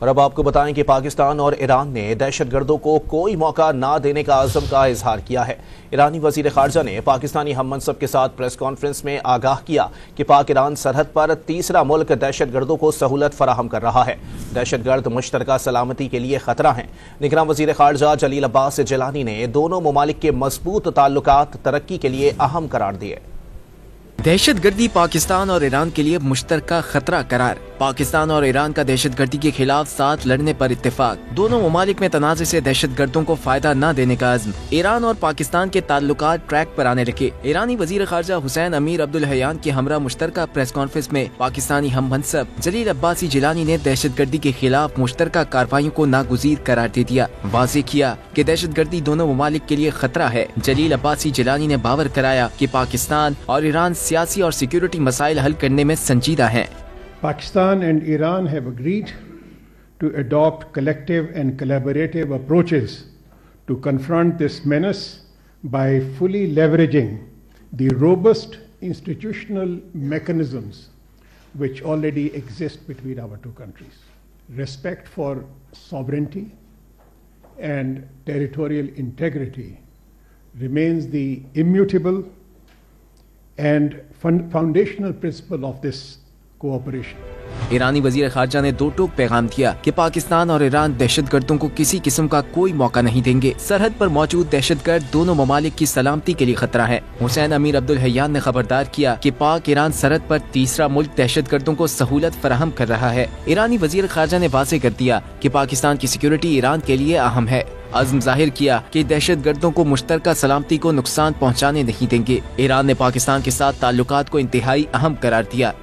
और अब आपको बताएं कि पाकिस्तान और ईरान ने दहशतगर्दों को कोई मौका ना देने का अज़म का इजहार किया है। ईरानी वज़ीर ख़ारजा ने पाकिस्तानी हम मनसब के साथ प्रेस कॉन्फ्रेंस में आगाह किया कि पाक ईरान सरहद पर तीसरा मुल्क दहशतगर्दों को सहूलत फराहम कर रहा है। दहशतगर्द मुश्तरका सलामती के लिए खतरा हैं। निगरान वज़ीर ख़ारजा जलील अब्बास जिलानी ने दोनों ममालिक के मजबूत ताल्लुकात तरक्की के लिए अहम करार दिए। दहशतगर्दी पाकिस्तान और ईरान के लिए मुश्तरका खतरा करार। पाकिस्तान और ईरान का दहशतगर्दी के खिलाफ साथ लड़ने पर इत्तेफाक। दोनों ममालिक में तनाज़े से दहशतगर्दों को फायदा न देने का अज़्म। ईरान और पाकिस्तान के ताल्लुकात ट्रैक पर आने लगे। ईरानी वज़ीर ख़ारजा हुसैन अमीर अब्दुल हयान के हमरा मुश्तरका प्रेस कॉन्फ्रेंस में पाकिस्तानी हम मनसब जलील अब्बासी जिलानी ने दहशतगर्दी के खिलाफ मुश्तरका कार्रवाइयों को नागुज़ीर करार दे दिया। वाज़ेह किया कि दहशतगर्दी दोनों ममालिक के लिए खतरा है। जलील अब्बासी जिलानी ने बावर कराया कि पाकिस्तान और ईरान सियासी और सिक्योरिटी मसाइल हल करने में संजीदा हैं। Pakistan and Iran have agreed to adopt collective and collaborative approaches to confront this menace by fully leveraging the robust institutional mechanisms which already exist between our two countries. Respect for sovereignty and territorial integrity remains the immutable and foundational principle of this cooperation. ईरानी वज़ीर ख़ारजा ने दो टोक पैगाम दिया कि पाकिस्तान और Iran दहशतगर्दों को किसी किस्म का कोई मौका नहीं देंगे। सरहद पर मौजूद दहशतगर्द दोनों ममालिक की सलामती के लिए खतरा है। हुसैन अमीर अब्दुल हयान ने खबरदार किया कि पाक ईरान सरहद पर तीसरा मुल्क दहशतगर्दों को सहूलत फराहम कर रहा है। ईरानी वज़ीर ख़ारजा ने वाज़ेह कर दिया कि पाकिस्तान की सिक्योरिटी ईरान के लिए अहम है। अज़्म जाहिर किया कि दहशतगर्दों को मुश्तरका सलामती को नुकसान पहुँचाने नहीं देंगे। ईरान ने पाकिस्तान के साथ ताल्लुकात को इंतहाई अहम करार दिया।